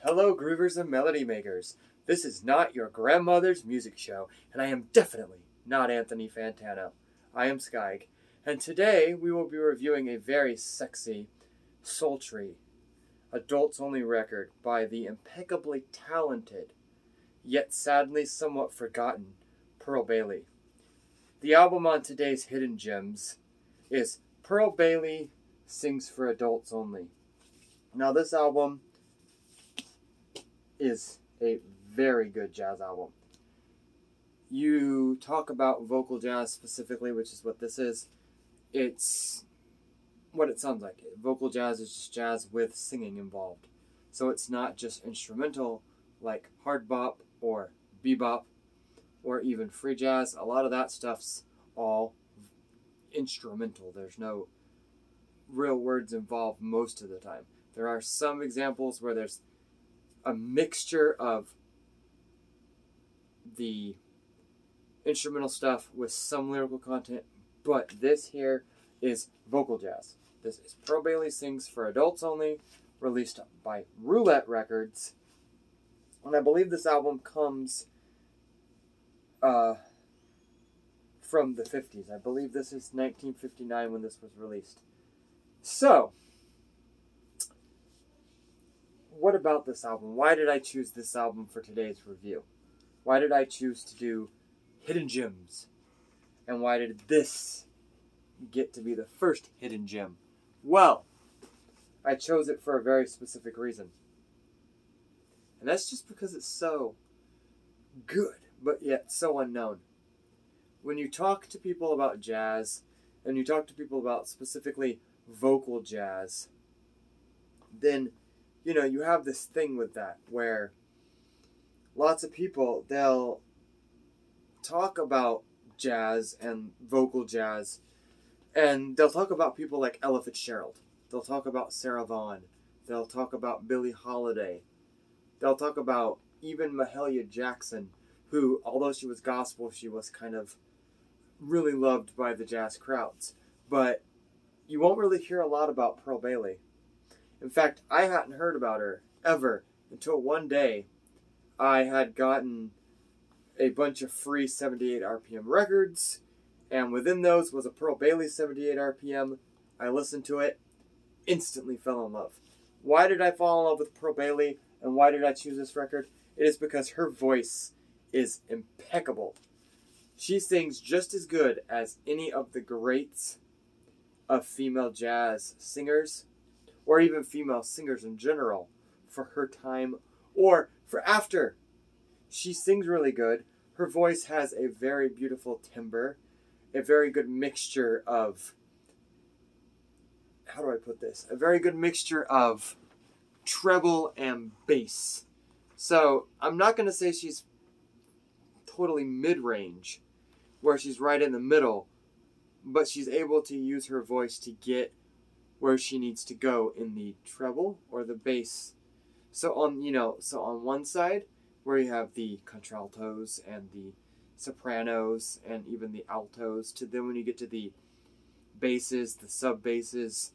Hello, groovers and melody makers. This is not your grandmother's music show, and I am definitely not Anthony Fantano. I am Skyg, and today we will be reviewing a very sexy, sultry, adults-only record by the impeccably talented, yet sadly somewhat forgotten, Pearl Bailey. The album on today's Hidden Gems is Pearl Bailey Sings for Adults Only. Now, this album is a very good jazz album. You talk about vocal jazz specifically, which is what this is. It's what it sounds like. Vocal jazz is just jazz with singing involved. So it's not just instrumental like hard bop or bebop or even free jazz. A lot of that stuff's all instrumental. There's no real words involved most of the time. There are some examples where there's a mixture of the instrumental stuff with some lyrical content, but this here is vocal jazz. This is Pearl Bailey Sings for Adults Only, released by Roulette Records, and I believe this album comes from the 50s. I believe this is 1959 when this was released. So, what about this album? Why did I choose this album for today's review? Why did I choose to do Hidden Gems? And why did this get to be the first hidden gem? Well, I chose it for a very specific reason. And that's just because it's so good, but yet so unknown. When you talk to people about jazz, and you talk to people about specifically vocal jazz, then you have this thing with that where lots of people, they'll talk about jazz and vocal jazz, and they'll talk about people like Ella Fitzgerald. They'll talk about Sarah Vaughan. They'll talk about Billie Holiday. They'll talk about even Mahalia Jackson, who, although she was gospel, she was kind of really loved by the jazz crowds. But you won't really hear a lot about Pearl Bailey. In fact, I hadn't heard about her ever until one day I had gotten a bunch of free 78 RPM records, and within those was a Pearl Bailey 78 RPM. I listened to it, instantly fell in love. Why did I fall in love with Pearl Bailey, and why did I choose this record? It is because her voice is impeccable. She sings just as good as any of the greats of female jazz singers, or even female singers in general, for her time or for after. She sings really good. Her voice has a very beautiful timbre, a very good mixture of, how do I put this? A very good mixture of treble and bass. So I'm not going to say she's totally mid-range, where she's right in the middle, but she's able to use her voice to get where she needs to go in the treble or the bass. So on one side, where you have the contraltos and the sopranos and even the altos, to then when you get to the basses, the sub basses,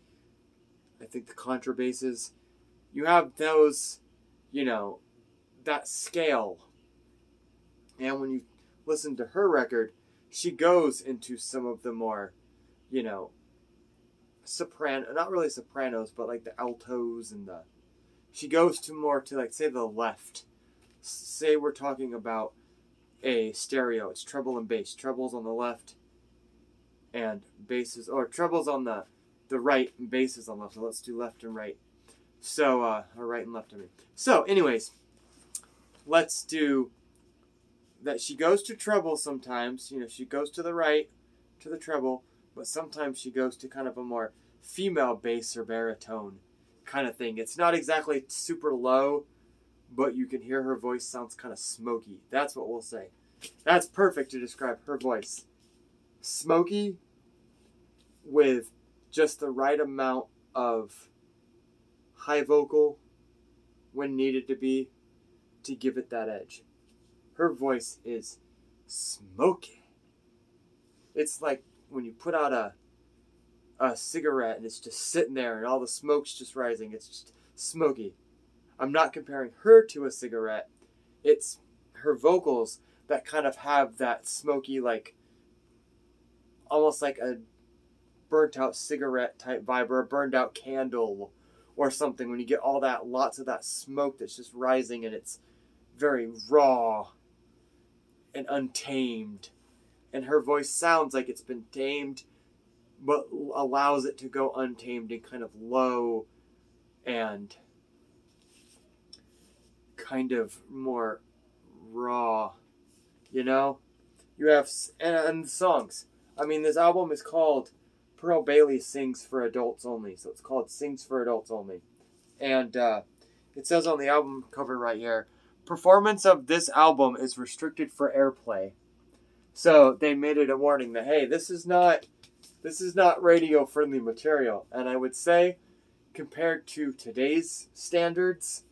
I think the contrabasses, you have those, that scale. And when you listen to her record, she goes into some of the more, soprano, not really sopranos, but like the altos and she goes to more to, like, say the left. Say we're talking about a stereo, it's treble and bass. Treble's on the left and basses, or treble's on the right and basses on the left. So let's do left and right. So, or right and left, I mean. So, anyways, let's do that. She goes to treble sometimes, she goes to the right, to the treble, but sometimes she goes to kind of a more female bass or baritone kind of thing. It's not exactly super low, but you can hear her voice sounds kind of smoky. That's what we'll say. That's perfect to describe her voice. Smoky with just the right amount of high vocal when needed to be to give it that edge. Her voice is smoky. It's like when you put out a cigarette and it's just sitting there and all the smoke's just rising. It's just smoky. I'm not comparing her to a cigarette. It's her vocals that kind of have that smoky, like, almost like a burnt out cigarette type vibe, or a burned out candle or something, when you get all that, lots of that smoke that's just rising, and it's very raw and untamed. And her voice sounds like it's been tamed, but allows it to go untamed and kind of low and kind of more raw, you know? You have, and songs. I mean, this album is called Pearl Bailey Sings for Adults Only. So it's called Sings for Adults Only. And it says on the album cover right here, performance of this album is restricted for airplay. So they made it a warning that, hey, this is not radio friendly material. And I would say, compared to today's standards,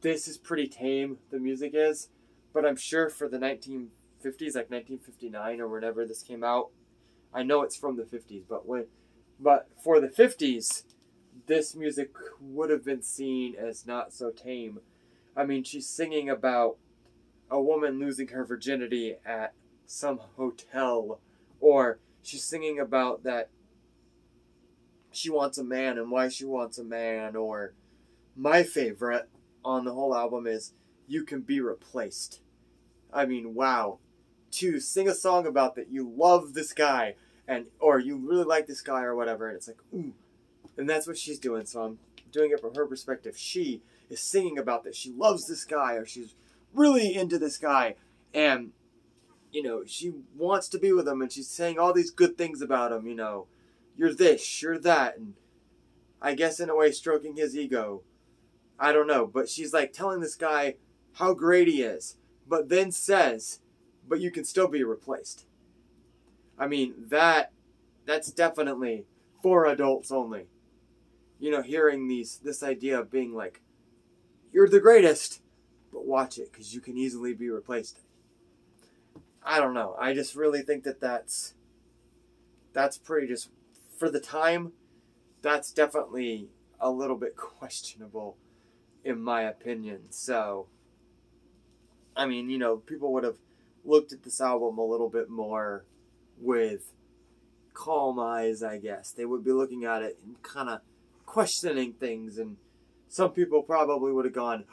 this is pretty tame, the music is. But I'm sure for the 1950s, like 1959 or whenever this came out, I know it's from the 50s, but for the 50s, this music would have been seen as not so tame. I mean, she's singing about a woman losing her virginity at some hotel, or she's singing about that she wants a man and why she wants a man, or my favorite on the whole album is You Can Be Replaced. I mean, wow. To sing a song about that you love this guy, and or you really like this guy or whatever, and it's like, ooh. And that's what she's doing, so I'm doing it from her perspective. She is singing about that she loves this guy, or she's really into this guy, and, you know, she wants to be with him, and she's saying all these good things about him, you know. You're this, you're that, and I guess in a way stroking his ego. I don't know, but she's like telling this guy how great he is, but then says, but you can still be replaced. I mean, that's definitely for adults only. You know, hearing this idea of being like, you're the greatest, but watch it, because you can easily be replaced. I don't know. I just really think that's pretty, just for the time, that's definitely a little bit questionable, in my opinion. So, I mean, you know, people would have looked at this album a little bit more with calm eyes, I guess. They would be looking at it and kind of questioning things, and some people probably would have gone,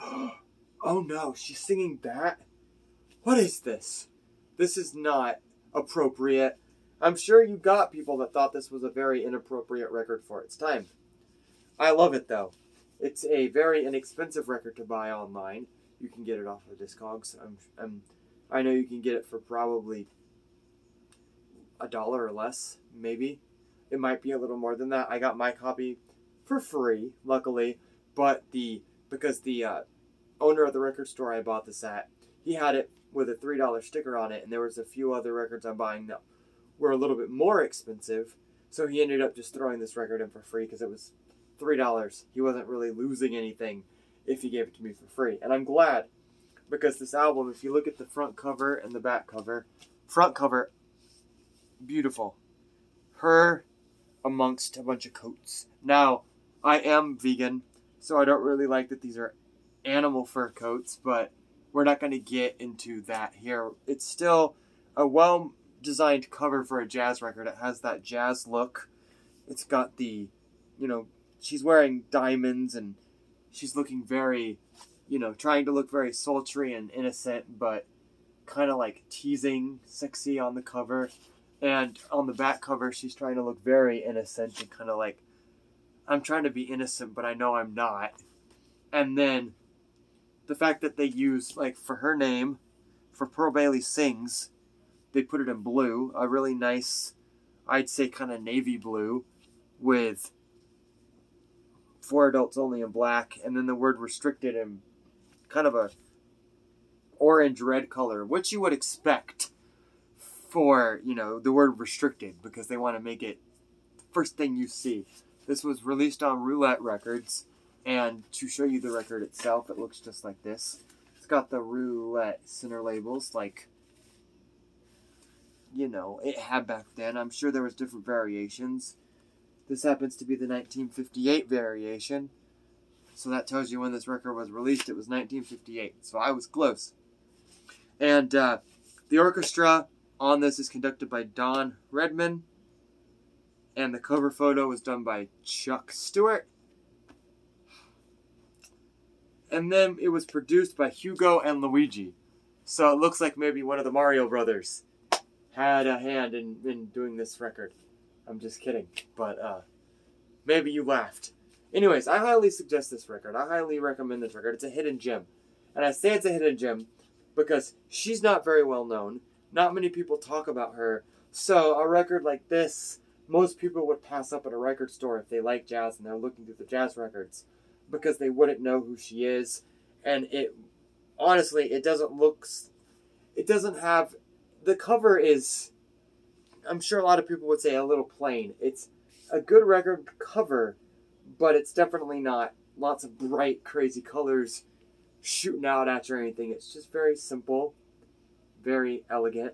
oh no, she's singing that? What is this? This is not appropriate. I'm sure you got people that thought this was a very inappropriate record for its time. I love it, though. It's a very inexpensive record to buy online. You can get it off of Discogs. I know you can get it for probably $1 or less, maybe. It might be a little more than that. I got my copy for free, luckily, but because the owner of the record store I bought this at, he had it with a $3 sticker on it, and there was a few other records I'm buying that were a little bit more expensive, so he ended up just throwing this record in for free because it was $3. He wasn't really losing anything if he gave it to me for free, and I'm glad, because this album, if you look at the front cover and the back cover, front cover, beautiful. Her amongst a bunch of coats. Now, I am vegan, so I don't really like that these are animal fur coats, but we're not going to get into that here. It's still a well-designed cover for a jazz record. It has that jazz look. It's got the, you know, she's wearing diamonds, and she's looking very, you know, trying to look very sultry and innocent, but kind of like teasing, sexy on the cover. And on the back cover, she's trying to look very innocent and kind of like, I'm trying to be innocent, but I know I'm not. And then the fact that they use, like, for her name, for Pearl Bailey Sings, they put it in blue, a really nice, I'd say kind of navy blue, with for adults only in black, and then the word restricted in kind of a orange-red color, which you would expect for, you know, the word restricted, because they want to make it the first thing you see. This was released on Roulette Records, and to show you the record itself, it looks just like this. It's got the Roulette center labels, like, you know, it had back then. I'm sure there was different variations. This happens to be the 1958 variation. So that tells you when this record was released. It was 1958. So I was close. And the orchestra on this is conducted by Don Redman. And the cover photo was done by Chuck Stewart. And then it was produced by Hugo and Luigi. So it looks like maybe one of the Mario brothers had a hand in doing this record. I'm just kidding. But maybe you laughed. Anyways, I highly suggest this record. I highly recommend this record. It's a hidden gem. And I say it's a hidden gem because she's not very well known. Not many people talk about her. So a record like this, most people would pass up at a record store if they like jazz and they're looking through the jazz records because they wouldn't know who she is. And it, honestly, it doesn't have, the cover is, I'm sure a lot of people would say a little plain. It's a good record cover, but it's definitely not lots of bright, crazy colors shooting out at you or anything. It's just very simple, very elegant.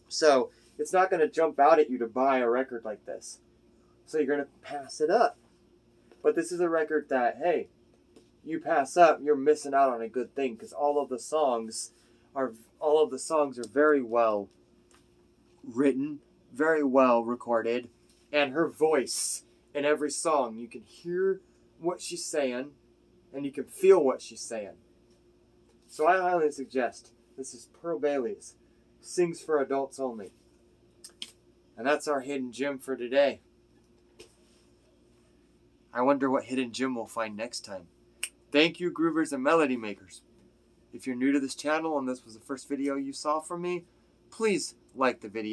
So it's not going to jump out at you to buy a record like this. So you're going to pass it up. But this is a record that, hey, you pass up, you're missing out on a good thing because all of the songs are very well written, very well recorded, and her voice in every song, you can hear what she's saying and you can feel what she's saying. So I highly suggest this is Pearl Bailey's Sings for Adults Only. And that's our hidden gem for today. I wonder what hidden gem we'll find next time. Thank you, groovers and melody makers. If you're new to this channel and this was the first video you saw from me, please like the video.